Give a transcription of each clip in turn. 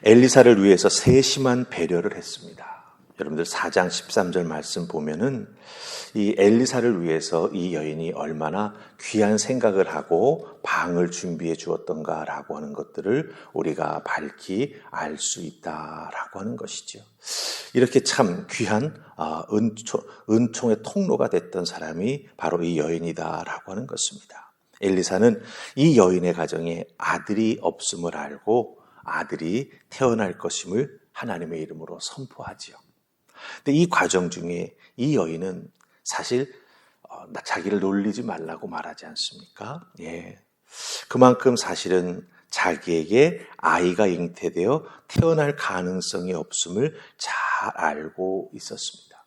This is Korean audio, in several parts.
엘리사를 위해서 세심한 배려를 했습니다. 여러분들 4장 13절 말씀 보면은 이 엘리사를 위해서 이 여인이 얼마나 귀한 생각을 하고 방을 준비해 주었던가라고 하는 것들을 우리가 밝히 알 수 있다라고 하는 것이죠. 이렇게 참 귀한 은총의 통로가 됐던 사람이 바로 이 여인이다라고 하는 것입니다. 엘리사는 이 여인의 가정에 아들이 없음을 알고 아들이 태어날 것임을 하나님의 이름으로 선포하지요. 근데 이 과정 중에 이 여인은 사실 자기를 놀리지 말라고 말하지 않습니까? 예. 그만큼 사실은 자기에게 아이가 잉태되어 태어날 가능성이 없음을 잘 알고 있었습니다.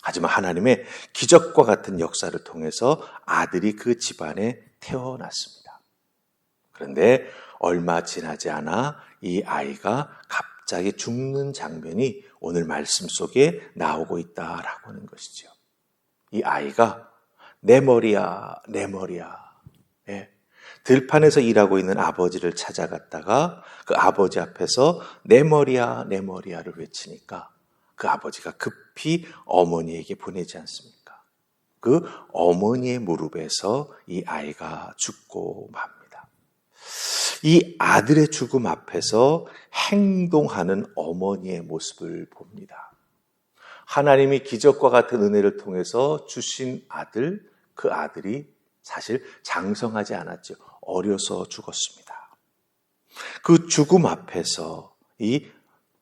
하지만 하나님의 기적과 같은 역사를 통해서 아들이 그 집안에 태어났습니다. 그런데 얼마 지나지 않아 이 아이가 갑자기 죽는 장면이 오늘 말씀 속에 나오고 있다라고 하는 것이죠. 이 아이가 내 머리야, 내 머리야. 예. 들판에서 일하고 있는 아버지를 찾아갔다가 그 아버지 앞에서 내 머리야, 내 머리야를 외치니까 그 아버지가 급히 어머니에게 보내지 않습니까? 그 어머니의 무릎에서 이 아이가 죽고 맙니다. 이 아들의 죽음 앞에서 행동하는 어머니의 모습을 봅니다. 하나님이 기적과 같은 은혜를 통해서 주신 아들, 그 아들이 사실 장성하지 않았죠. 어려서 죽었습니다. 그 죽음 앞에서 이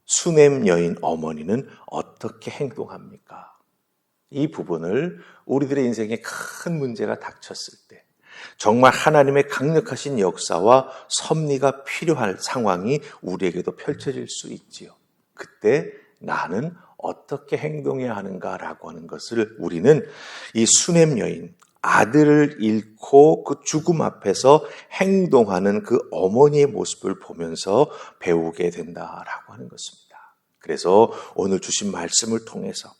수넴 여인 어머니는 어떻게 행동합니까? 이 부분을 우리들의 인생에 큰 문제가 닥쳤을 때 정말 하나님의 강력하신 역사와 섭리가 필요할 상황이 우리에게도 펼쳐질 수 있지요. 그때 나는 어떻게 행동해야 하는가라고 하는 것을 우리는 이 수넴 여인, 아들을 잃고 그 죽음 앞에서 행동하는 그 어머니의 모습을 보면서 배우게 된다라고 하는 것입니다. 그래서 오늘 주신 말씀을 통해서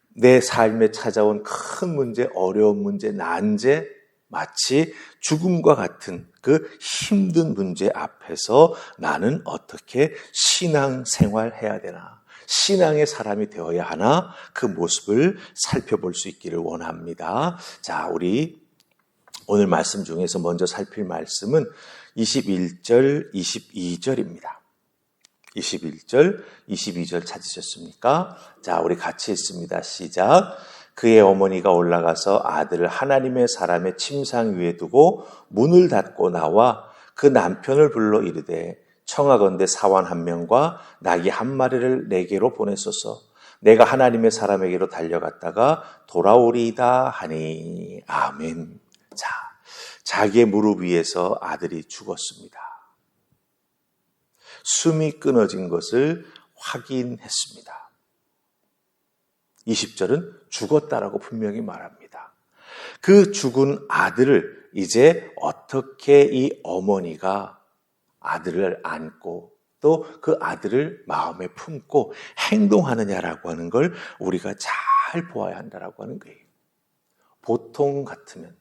내 삶에 찾아온 큰 문제, 어려운 문제, 난제, 마치 죽음과 같은 그 힘든 문제 앞에서 나는 어떻게 신앙생활해야 되나, 신앙의 사람이 되어야 하나, 그 모습을 살펴볼 수 있기를 원합니다. 자, 우리 오늘 말씀 중에서 먼저 살필 말씀은 21절, 22절입니다. 21절, 22절 찾으셨습니까? 자, 우리 같이 읽습니다. 시작. 그의 어머니가 올라가서 아들을 하나님의 사람의 침상 위에 두고 문을 닫고 나와 그 남편을 불러 이르되 청하건대 사환 한 명과 나귀 한 마리를 내게로 보내소서. 내가 하나님의 사람에게로 달려갔다가 돌아오리이다 하니. 아멘. 자, 자기의 무릎 위에서 아들이 죽었습니다. 숨이 끊어진 것을 확인했습니다. 20절은 죽었다라고 분명히 말합니다. 그 죽은 아들을 이제 어떻게 이 어머니가 아들을 안고 또 그 아들을 마음에 품고 행동하느냐라고 하는 걸 우리가 잘 보아야 한다라고 하는 거예요. 보통 같으면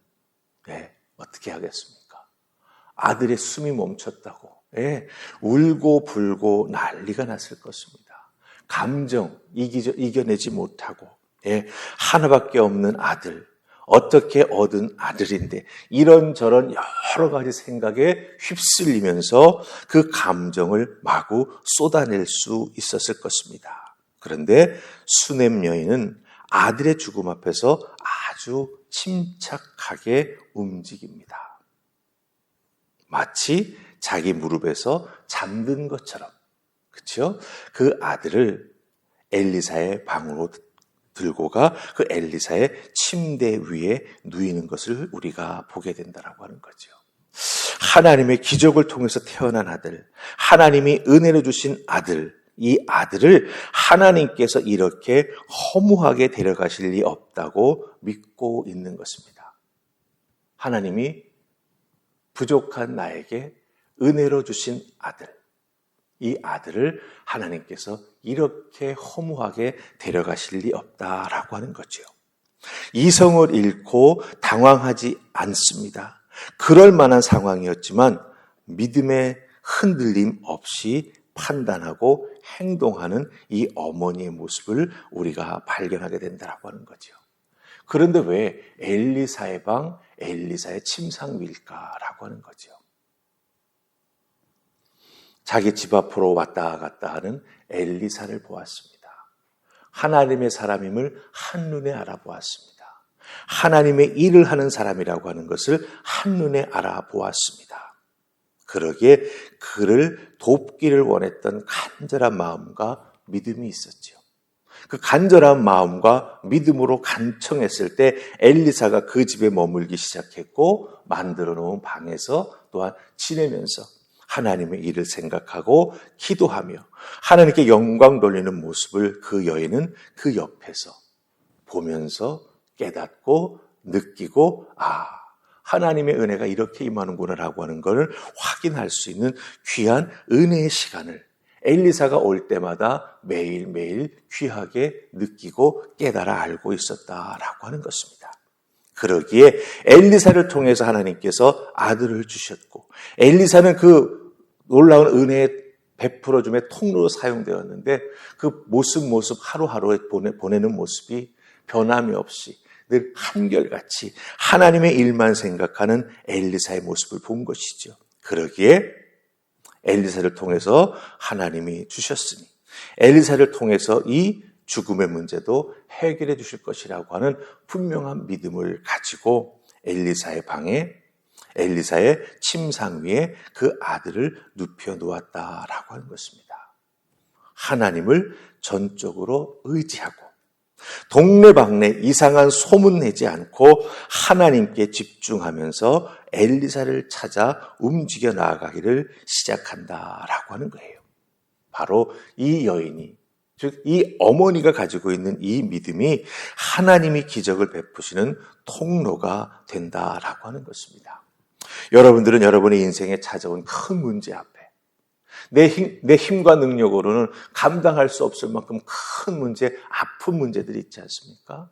어떻게 하겠습니까? 아들의 숨이 멈췄다고 울고 불고 난리가 났을 것입니다. 감정 이겨내지 못하고 하나밖에 없는 아들, 어떻게 얻은 아들인데 이런저런 여러 가지 생각에 휩쓸리면서 그 감정을 마구 쏟아낼 수 있었을 것입니다. 그런데 수넴 여인은 아들의 죽음 앞에서 아주 침착하게 움직입니다. 마치 자기 무릎에서 잠든 것처럼, 그렇죠? 그 아들을 엘리사의 방으로 들고 가 그 엘리사의 침대 위에 누이는 것을 우리가 보게 된다라고 하는 거죠. 하나님의 기적을 통해서 태어난 아들, 하나님이 은혜로 주신 아들, 이 아들을 하나님께서 이렇게 허무하게 데려가실 리 없다고 믿고 있는 것입니다. 하나님이 부족한 나에게 은혜로 주신 아들, 이 아들을 하나님께서 이렇게 허무하게 데려가실 리 없다라고 하는 거죠. 이성을 잃고 당황하지 않습니다. 그럴 만한 상황이었지만 믿음의 흔들림 없이 판단하고 행동하는 이 어머니의 모습을 우리가 발견하게 된다고 하는 거죠. 그런데 왜 엘리사의 방, 엘리사의 침상일까라고 하는 거죠. 자기 집 앞으로 왔다 갔다 하는 엘리사를 보았습니다. 하나님의 사람임을 한눈에 알아보았습니다. 하나님의 일을 하는 사람이라고 하는 것을 한눈에 알아보았습니다. 그러기에 그를 돕기를 원했던 간절한 마음과 믿음이 있었죠. 그 간절한 마음과 믿음으로 간청했을 때 엘리사가 그 집에 머물기 시작했고 만들어 놓은 방에서 또한 지내면서 하나님의 일을 생각하고 기도하며 하나님께 영광 돌리는 모습을 그 여인은 그 옆에서 보면서 깨닫고 느끼고 하나님의 은혜가 이렇게 임하는구나라고 하는 것을 확인할 수 있는 귀한 은혜의 시간을 엘리사가 올 때마다 매일매일 귀하게 느끼고 깨달아 알고 있었다라고 하는 것입니다. 그러기에 엘리사를 통해서 하나님께서 아들을 주셨고 엘리사는 그 놀라운 은혜의 베풀어줌의 통로로 사용되었는데 그 모습 하루하루에 보내는 모습이 변함이 없이 늘 한결같이 하나님의 일만 생각하는 엘리사의 모습을 본 것이죠. 그러기에 엘리사를 통해서 하나님이 주셨으니 엘리사를 통해서 이 죽음의 문제도 해결해 주실 것이라고 하는 분명한 믿음을 가지고 엘리사의 방에 엘리사의 침상 위에 그 아들을 눕혀 놓았다라고 하는 것입니다. 하나님을 전적으로 의지하고 동네방네 이상한 소문 내지 않고 하나님께 집중하면서 엘리사를 찾아 움직여 나아가기를 시작한다라고 하는 거예요. 바로 이 여인이, 즉 이 어머니가 가지고 있는 이 믿음이 하나님이 기적을 베푸시는 통로가 된다라고 하는 것입니다. 여러분들은 여러분의 인생에 찾아온 큰 문제 앞에 내 힘과 능력으로는 감당할 수 없을 만큼 큰 문제, 아픈 문제들이 있지 않습니까?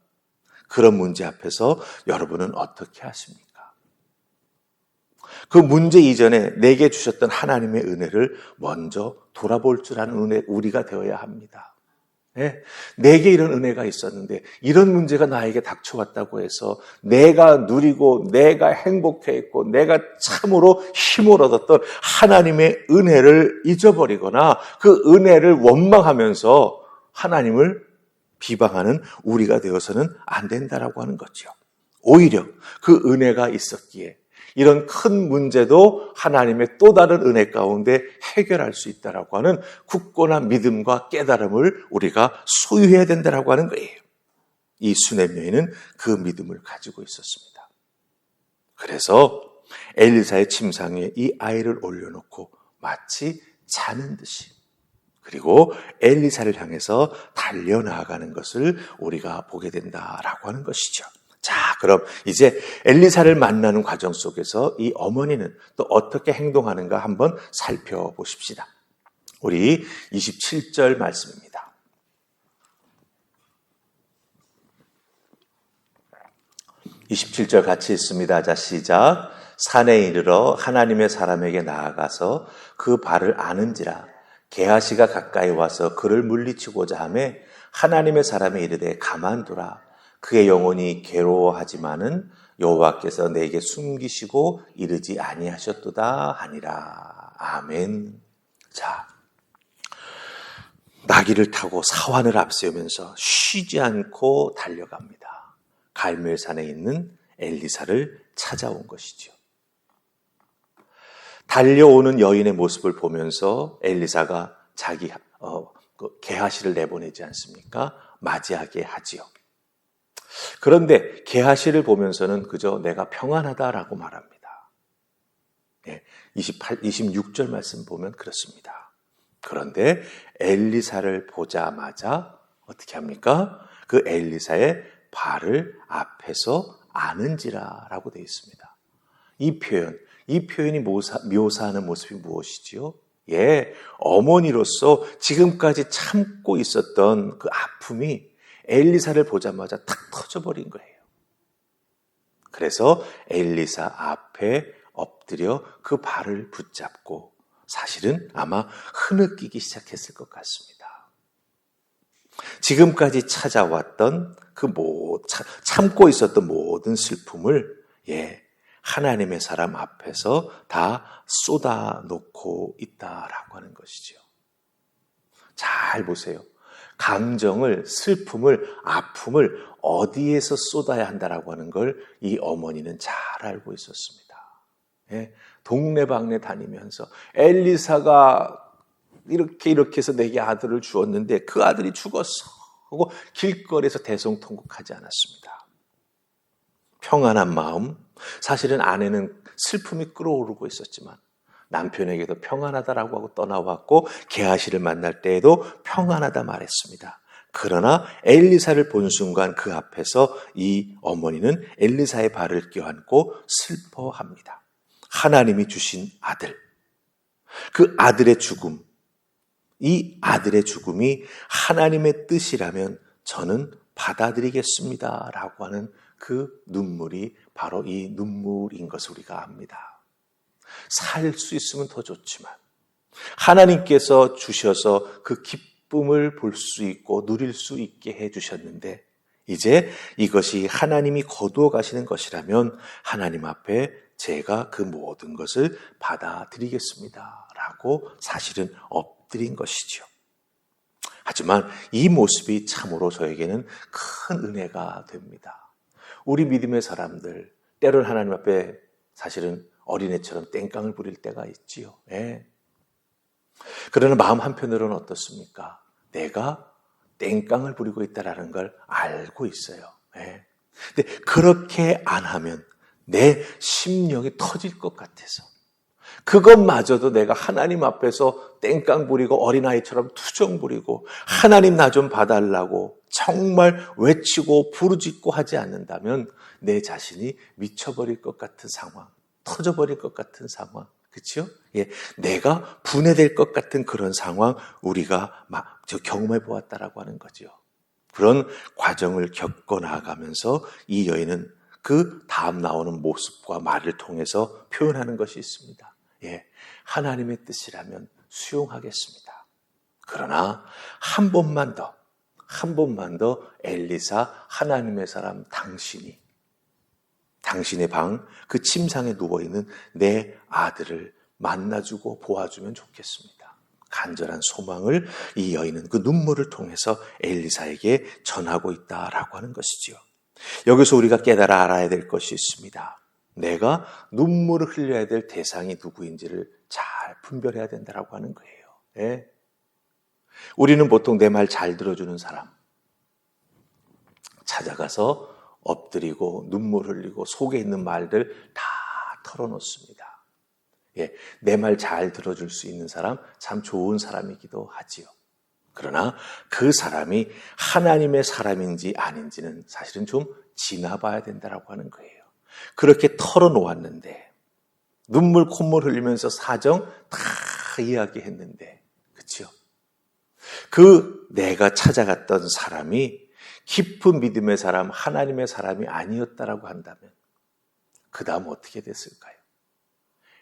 그런 문제 앞에서 여러분은 어떻게 하십니까? 그 문제 이전에 내게 주셨던 하나님의 은혜를 먼저 돌아볼 줄 아는 은혜 우리가 되어야 합니다. 네? 내게 이런 은혜가 있었는데 이런 문제가 나에게 닥쳐왔다고 해서 내가 누리고 내가 행복해했고 내가 참으로 힘을 얻었던 하나님의 은혜를 잊어버리거나 그 은혜를 원망하면서 하나님을 비방하는 우리가 되어서는 안 된다라고 하는 거죠. 오히려 그 은혜가 있었기에 이런 큰 문제도 하나님의 또 다른 은혜 가운데 해결할 수 있다라고 하는 굳건한 믿음과 깨달음을 우리가 소유해야 된다라고 하는 거예요. 이 수넴 여인은 그 믿음을 가지고 있었습니다. 그래서 엘리사의 침상에 이 아이를 올려놓고 마치 자는 듯이 그리고 엘리사를 향해서 달려나가는 것을 우리가 보게 된다라고 하는 것이죠. 자, 그럼 이제 엘리사를 만나는 과정 속에서 이 어머니는 또 어떻게 행동하는가 한번 살펴보십시다. 우리 27절 말씀입니다. 27절 같이 읽습니다. 자, 시작. 산에 이르러 하나님의 사람에게 나아가서 그 발을 아는지라 게하시가 가까이 와서 그를 물리치고자 하며 하나님의 사람이 이르되 가만두라. 그의 영혼이 괴로워하지만은 여호와께서 내게 숨기시고 이르지 아니하셨도다 하니라. 아멘. 자, 나귀를 타고 사환을 앞세우면서 쉬지 않고 달려갑니다. 갈멜산에 있는 엘리사를 찾아온 것이죠. 달려오는 여인의 모습을 보면서 엘리사가 자기 게하시를 내보내지 않습니까? 맞이하게 하지요. 그런데 게하시를 보면서는 그저 내가 평안하다라고 말합니다. 26절 말씀 보면 그렇습니다. 그런데 엘리사를 보자마자 어떻게 합니까? 그 엘리사의 발을 앞에서 아는지라라고 되어 있습니다. 이 표현이 묘사하는 모습이 무엇이지요? 어머니로서 지금까지 참고 있었던 그 아픔이 엘리사를 보자마자 탁 터져버린 거예요. 그래서 엘리사 앞에 엎드려 그 발을 붙잡고 사실은 아마 흐느끼기 시작했을 것 같습니다. 지금까지 찾아왔던 참고 있었던 모든 슬픔을 하나님의 사람 앞에서 다 쏟아놓고 있다라고 하는 것이죠. 잘 보세요. 감정을, 슬픔을, 아픔을 어디에서 쏟아야 한다라고 하는 걸 이 어머니는 잘 알고 있었습니다. 동네방네 다니면서 엘리사가 이렇게 해서 내게 아들을 주었는데 그 아들이 죽었어 하고 길거리에서 대성통곡하지 않았습니다. 평안한 마음, 사실은 아내는 슬픔이 끌어오르고 있었지만 남편에게도 평안하다라고 하고 떠나왔고 게하시를 만날 때에도 평안하다 말했습니다. 그러나 엘리사를 본 순간 그 앞에서 이 어머니는 엘리사의 발을 껴안고 슬퍼합니다. 하나님이 주신 아들, 그 아들의 죽음, 이 아들의 죽음이 하나님의 뜻이라면 저는 받아들이겠습니다 라고 하는 그 눈물이 바로 이 눈물인 것을 우리가 압니다. 살 수 있으면 더 좋지만 하나님께서 주셔서 그 기쁨을 볼 수 있고 누릴 수 있게 해주셨는데 이제 이것이 하나님이 거두어 가시는 것이라면 하나님 앞에 제가 그 모든 것을 받아들이겠습니다 라고 사실은 엎드린 것이죠. 하지만 이 모습이 참으로 저에게는 큰 은혜가 됩니다. 우리 믿음의 사람들 때론 하나님 앞에 사실은 어린애처럼 땡깡을 부릴 때가 있지요. 그러나 마음 한편으로는 어떻습니까? 내가 땡깡을 부리고 있다는 걸 알고 있어요. 근데 그렇게 안 하면 내 심령이 터질 것 같아서 그것마저도 내가 하나님 앞에서 땡깡 부리고 어린아이처럼 투정 부리고 하나님 나 좀 봐달라고 정말 외치고 부르짖고 하지 않는다면 내 자신이 미쳐버릴 것 같은 상황, 터져버릴 것 같은 상황, 그렇죠? 내가 분해될 것 같은 그런 상황 우리가 경험해 보았다라고 하는 거죠. 그런 과정을 겪어 나가면서 이 여인은 그 다음 나오는 모습과 말을 통해서 표현하는 것이 있습니다. 하나님의 뜻이라면 수용하겠습니다. 그러나 한 번만 더 엘리사 하나님의 사람 당신의 방 그 침상에 누워있는 내 아들을 만나주고 보아주면 좋겠습니다. 간절한 소망을 이 여인은 그 눈물을 통해서 엘리사에게 전하고 있다라고 하는 것이지요. 여기서 우리가 깨달아 알아야 될 것이 있습니다. 내가 눈물을 흘려야 될 대상이 누구인지를 잘 분별해야 된다라고 하는 거예요. 우리는 보통 내 말 잘 들어주는 사람 찾아가서 엎드리고 눈물 흘리고 속에 있는 말들 다 털어놓습니다. 내 말 잘 들어줄 수 있는 사람 참 좋은 사람이기도 하지요. 그러나 그 사람이 하나님의 사람인지 아닌지는 사실은 좀 지나봐야 된다라고 하는 거예요. 그렇게 털어놓았는데 눈물 콧물 흘리면서 사정 다 이야기했는데 그렇죠? 그 내가 찾아갔던 사람이 깊은 믿음의 사람, 하나님의 사람이 아니었다라고 한다면 그 다음 어떻게 됐을까요?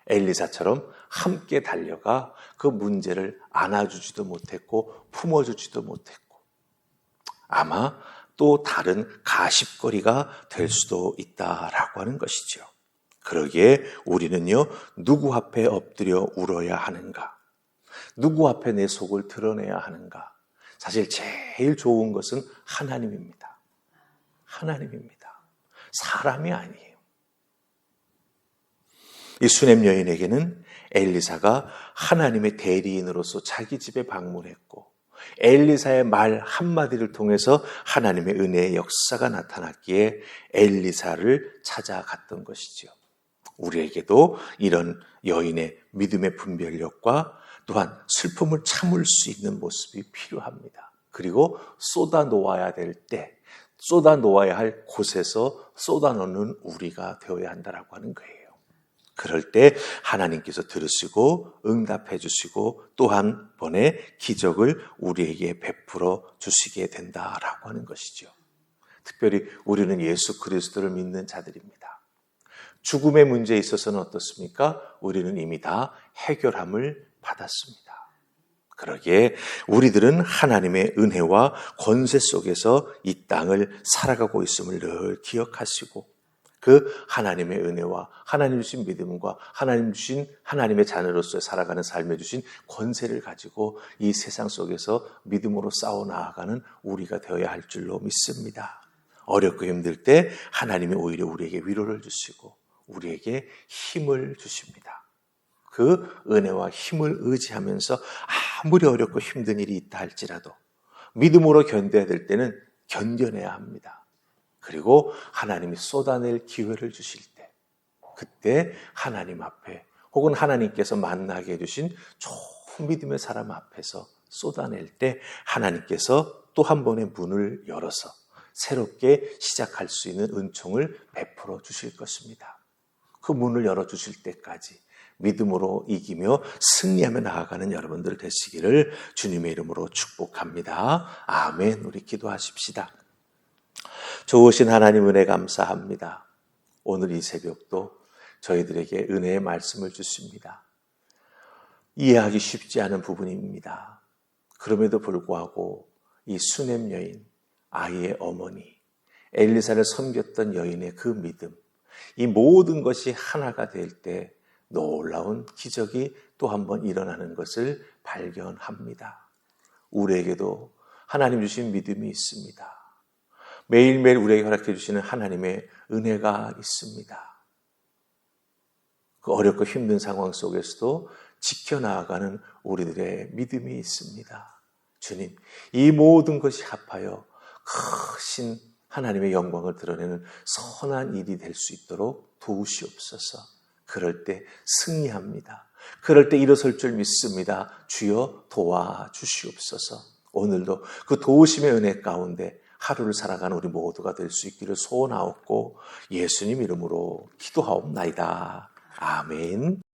엘리사처럼 함께 달려가 그 문제를 안아주지도 못했고 품어주지도 못했고 아마 또 다른 가십거리가 될 수도 있다라고 하는 것이죠. 그러기에 우리는요, 누구 앞에 엎드려 울어야 하는가? 누구 앞에 내 속을 드러내야 하는가? 사실 제일 좋은 것은 하나님입니다. 하나님입니다. 사람이 아니에요. 이 수넴 여인에게는 엘리사가 하나님의 대리인으로서 자기 집에 방문했고 엘리사의 말 한마디를 통해서 하나님의 은혜의 역사가 나타났기에 엘리사를 찾아갔던 것이죠. 우리에게도 이런 여인의 믿음의 분별력과 또한 슬픔을 참을 수 있는 모습이 필요합니다. 그리고 쏟아놓아야 될 때, 쏟아놓아야 할 곳에서 쏟아놓는 우리가 되어야 한다고 하는 거예요. 그럴 때 하나님께서 들으시고 응답해 주시고 또 한 번의 기적을 우리에게 베풀어 주시게 된다라고 하는 것이죠. 특별히 우리는 예수 그리스도를 믿는 자들입니다. 죽음의 문제에 있어서는 어떻습니까? 우리는 이미 다 해결함을 받았습니다. 그러기에 우리들은 하나님의 은혜와 권세 속에서 이 땅을 살아가고 있음을 늘 기억하시고 그 하나님의 은혜와 하나님 주신 믿음과 하나님 주신 하나님의 자녀로서 살아가는 삶에 주신 권세를 가지고 이 세상 속에서 믿음으로 싸워 나아가는 우리가 되어야 할 줄로 믿습니다. 어렵고 힘들 때 하나님이 오히려 우리에게 위로를 주시고 우리에게 힘을 주십니다. 그 은혜와 힘을 의지하면서 아무리 어렵고 힘든 일이 있다 할지라도 믿음으로 견뎌야 될 때는 견뎌내야 합니다. 그리고 하나님이 쏟아낼 기회를 주실 때 그때 하나님 앞에 혹은 하나님께서 만나게 해주신 좋은 믿음의 사람 앞에서 쏟아낼 때 하나님께서 또 한 번의 문을 열어서 새롭게 시작할 수 있는 은총을 베풀어 주실 것입니다. 그 문을 열어주실 때까지 믿음으로 이기며 승리하며 나아가는 여러분들 되시기를 주님의 이름으로 축복합니다. 아멘. 우리 기도하십시다. 좋으신 하나님 은혜 감사합니다. 오늘 이 새벽도 저희들에게 은혜의 말씀을 주십니다. 이해하기 쉽지 않은 부분입니다. 그럼에도 불구하고 이 수넴 여인, 아이의 어머니, 엘리사를 섬겼던 여인의 그 믿음, 이 모든 것이 하나가 될 때 놀라운 기적이 또 한 번 일어나는 것을 발견합니다. 우리에게도 하나님 주신 믿음이 있습니다. 매일매일 우리에게 허락해 주시는 하나님의 은혜가 있습니다. 그 어렵고 힘든 상황 속에서도 지켜나가는 우리들의 믿음이 있습니다. 주님, 이 모든 것이 합하여 크신 하나님의 영광을 드러내는 선한 일이 될 수 있도록 도우시옵소서. 그럴 때 승리합니다. 그럴 때 일어설 줄 믿습니다. 주여 도와주시옵소서. 오늘도 그 도우심의 은혜 가운데 하루를 살아가는 우리 모두가 될 수 있기를 소원하옵고 예수님 이름으로 기도하옵나이다. 아멘.